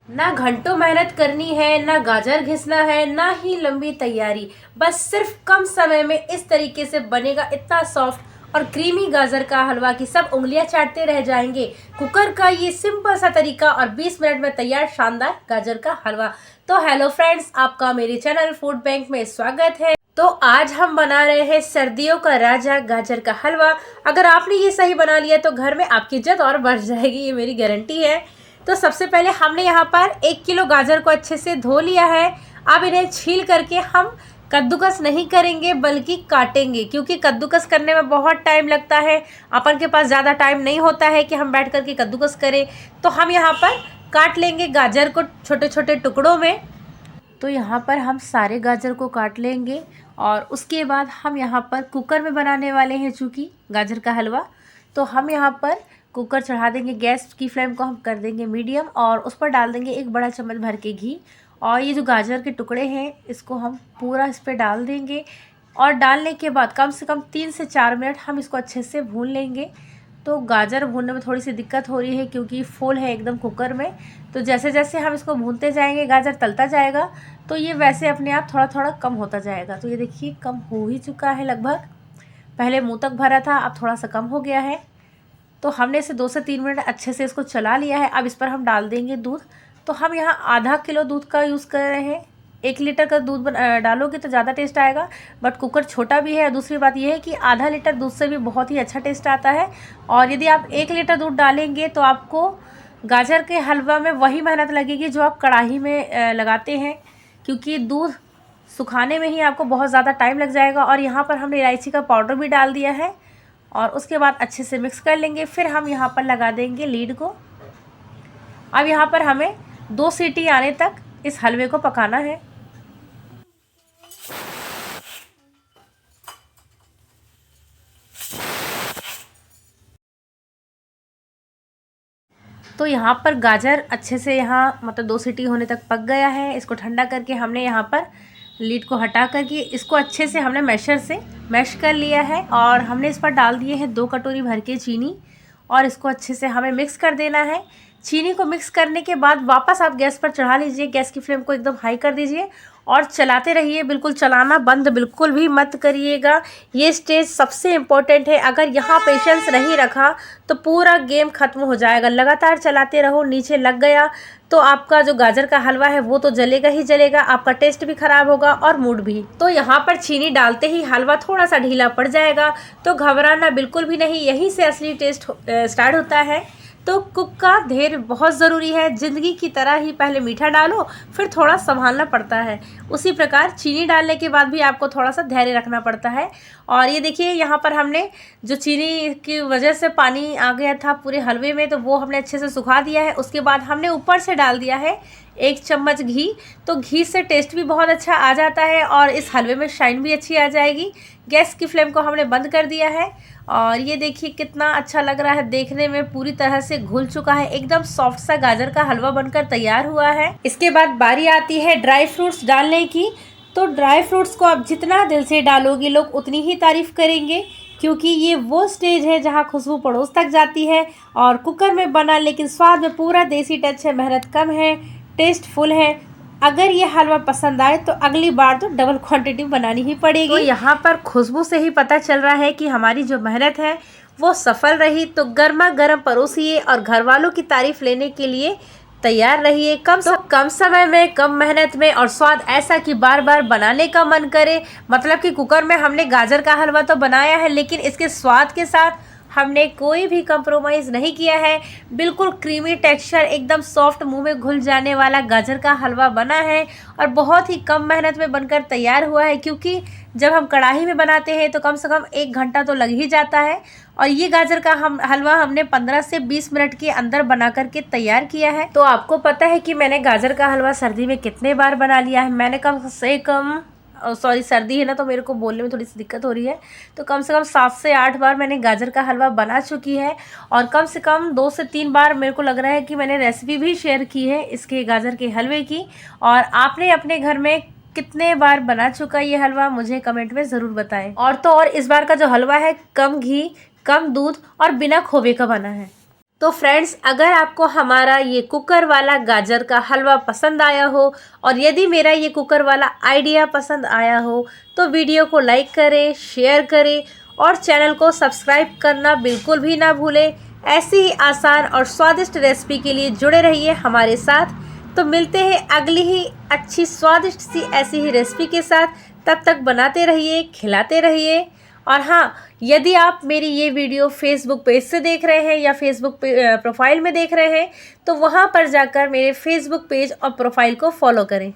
ना घंटों मेहनत करनी है, ना गाजर घिसना है, ना ही लंबी तैयारी। बस सिर्फ कम समय में इस तरीके से बनेगा इतना सॉफ्ट और क्रीमी गाजर का हलवा कि सब उंगलियां चाटते रह जाएंगे। कुकर का ये सिंपल सा तरीका और 20 मिनट में तैयार शानदार गाजर का हलवा। तो हेलो फ्रेंड्स, आपका मेरे चैनल फूड बैंक में स्वागत है। तो आज हम बना रहे हैं सर्दियों का राजा गाजर का हलवा। अगर आपने ये सही बना लिया तो घर में आपकी इज्जत और बढ़ जाएगी, ये मेरी गारंटी है। तो सबसे पहले हमने यहाँ पर 1 किलो गाजर को अच्छे से धो लिया है। अब इन्हें छील करके हम कद्दूकस नहीं करेंगे बल्कि काटेंगे, क्योंकि कद्दूकस करने में बहुत टाइम लगता है। अपन के पास ज़्यादा टाइम नहीं होता है कि हम बैठ करके कद्दूकस करें, तो हम यहाँ पर काट लेंगे गाजर को छोटे छोटे टुकड़ों में। तो यहाँ पर हम सारे गाजर को काट लेंगे और उसके बाद हम यहाँ पर कुकर में बनाने वाले हैं चूँकि गाजर का हलवा। तो हम यहाँ पर कुकर चढ़ा देंगे, गैस की फ्लेम को हम कर देंगे मीडियम और उस पर डाल देंगे 1 बड़ा चम्मच भर के घी। और ये जो गाजर के टुकड़े हैं इसको हम पूरा इस पर डाल देंगे और डालने के बाद कम से कम 3 से 4 मिनट हम इसको अच्छे से भून लेंगे। तो गाजर भूनने में थोड़ी सी दिक्कत हो रही है क्योंकि फुल है एकदम कुकर में। तो जैसे जैसे हम इसको भूनते जाएंगे गाजर तलता जाएगा तो ये वैसे अपने आप थोड़ा थोड़ा कम होता जाएगा। तो ये देखिए कम हो ही चुका है लगभग, पहले मुंह तक भरा था, अब थोड़ा सा कम हो गया है। तो हमने इसे 2 से 3 मिनट अच्छे से इसको चला लिया है। अब इस पर हम डाल देंगे दूध। तो हम यहाँ आधा किलो दूध का यूज़ कर रहे हैं। 1 लीटर का दूध डालोगे तो ज़्यादा टेस्ट आएगा, बट कुकर छोटा भी है। दूसरी बात यह है कि आधा लीटर दूध से भी बहुत ही अच्छा टेस्ट आता है। और यदि आप 1 लीटर दूध डालेंगे तो आपको गाजर के हलवा में वही मेहनत लगेगी जो आप कढ़ाई में लगाते हैं, क्योंकि दूध सुखाने में ही आपको बहुत ज़्यादा टाइम लग जाएगा। और यहाँ पर हमने इलायची का पाउडर भी डाल दिया है और उसके बाद अच्छे से मिक्स कर लेंगे। फिर हम यहाँ पर लगा देंगे लीड को। अब यहाँ पर हमें 2 सीटी आने तक इस हलवे को पकाना है। तो यहाँ पर गाजर अच्छे से यहाँ मतलब 2 सीटी होने तक पक गया है। इसको ठंडा करके हमने यहाँ पर लीड को हटा करके इसको अच्छे से हमने मैशर से मैश कर लिया है और हमने इस पर डाल दिए हैं 2 कटोरी भर के चीनी और इसको अच्छे से हमें मिक्स कर देना है। चीनी को मिक्स करने के बाद वापस आप गैस पर चढ़ा लीजिए, गैस की फ्लेम को एकदम हाई कर दीजिए और चलाते रहिए, बिल्कुल चलाना बंद बिल्कुल भी मत करिएगा। ये स्टेज सबसे इम्पोर्टेंट है। अगर यहाँ पेशेंस नहीं रखा तो पूरा गेम ख़त्म हो जाएगा। लगातार चलाते रहो, नीचे लग गया तो आपका जो गाजर का हलवा है वो तो जलेगा ही जलेगा, आपका टेस्ट भी ख़राब होगा और मूड भी। तो यहाँ पर चीनी डालते ही हलवा थोड़ा सा ढीला पड़ जाएगा, तो घबराना बिल्कुल भी नहीं, यहीं से असली टेस्ट स्टार्ट होता है। तो कुक का धैर्य बहुत ज़रूरी है। ज़िंदगी की तरह ही पहले मीठा डालो फिर थोड़ा संभालना पड़ता है, उसी प्रकार चीनी डालने के बाद भी आपको थोड़ा सा धैर्य रखना पड़ता है। और ये देखिए यहाँ पर हमने जो चीनी की वजह से पानी आ गया था पूरे हलवे में, तो वो हमने अच्छे से सुखा दिया है। उसके बाद हमने ऊपर से डाल दिया है 1 चम्मच घी। तो घी से टेस्ट भी बहुत अच्छा आ जाता है और इस हलवे में शाइन भी अच्छी आ जाएगी। गैस की फ्लेम को हमने बंद कर दिया है और ये देखिए कितना अच्छा लग रहा है देखने में, पूरी तरह से घुल चुका है, एकदम सॉफ्ट सा गाजर का हलवा बनकर तैयार हुआ है। इसके बाद बारी आती है ड्राई फ्रूट्स डालने की। तो ड्राई फ्रूट्स को आप जितना दिल से डालोगे लोग उतनी ही तारीफ़ करेंगे, क्योंकि ये वो स्टेज है जहाँ खुशबू पड़ोस तक जाती है। और कुकर में बना लेकिन स्वाद में पूरा देसी टच है, मेहनत कम है, टेस्ट फुल है। अगर ये हलवा पसंद आए तो अगली बार तो डबल क्वांटिटी बनानी ही पड़ेगी। तो यहाँ पर खुशबू से ही पता चल रहा है कि हमारी जो मेहनत है वो सफल रही। तो गर्मा गर्म परोसिए और घर वालों की तारीफ लेने के लिए तैयार रहिए। कम समय में, कम मेहनत में और स्वाद ऐसा कि बार बार बनाने का मन करे। मतलब कि कुकर में हमने गाजर का हलवा तो बनाया है, लेकिन इसके स्वाद के साथ हमने कोई भी कंप्रोमाइज़ नहीं किया है। बिल्कुल क्रीमी टेक्सचर, एकदम सॉफ्ट, मुंह में घुल जाने वाला गाजर का हलवा बना है और बहुत ही कम मेहनत में बनकर तैयार हुआ है, क्योंकि जब हम कढ़ाई में बनाते हैं तो कम से कम 1 घंटा तो लग ही जाता है। और ये गाजर का हलवा हमने 15 से 20 मिनट के अंदर बना करके तैयार किया है। तो आपको पता है कि मैंने गाजर का हलवा सर्दी में कितने बार बना लिया है। मैंने कम से कम सर्दी है ना तो मेरे को बोलने में थोड़ी सी दिक्कत हो रही है, तो कम से कम 7 से 8 बार मैंने गाजर का हलवा बना चुकी है। और कम से कम 2 से 3 बार मेरे को लग रहा है कि मैंने रेसिपी भी शेयर की है इसके गाजर के हलवे की। और आपने अपने घर में कितने बार बना चुका ये हलवा मुझे कमेंट में ज़रूर बताएं। और तो और इस बार का जो हलवा है कम घी, कम दूध और बिना खोवे का बना है। तो फ्रेंड्स, अगर आपको हमारा ये कुकर वाला गाजर का हलवा पसंद आया हो और यदि मेरा ये कुकर वाला आइडिया पसंद आया हो तो वीडियो को लाइक करें, शेयर करें और चैनल को सब्सक्राइब करना बिल्कुल भी ना भूलें। ऐसी ही आसान और स्वादिष्ट रेसिपी के लिए जुड़े रहिए हमारे साथ। तो मिलते हैं अगली ही अच्छी स्वादिष्ट सी ऐसी ही रेसिपी के साथ। तब तक बनाते रहिए, खिलाते रहिए। और हाँ, यदि आप मेरी ये वीडियो फेसबुक पेज से देख रहे हैं या फेसबुक प्रोफाइल में देख रहे हैं तो वहाँ पर जाकर मेरे फेसबुक पेज और प्रोफाइल को फॉलो करें।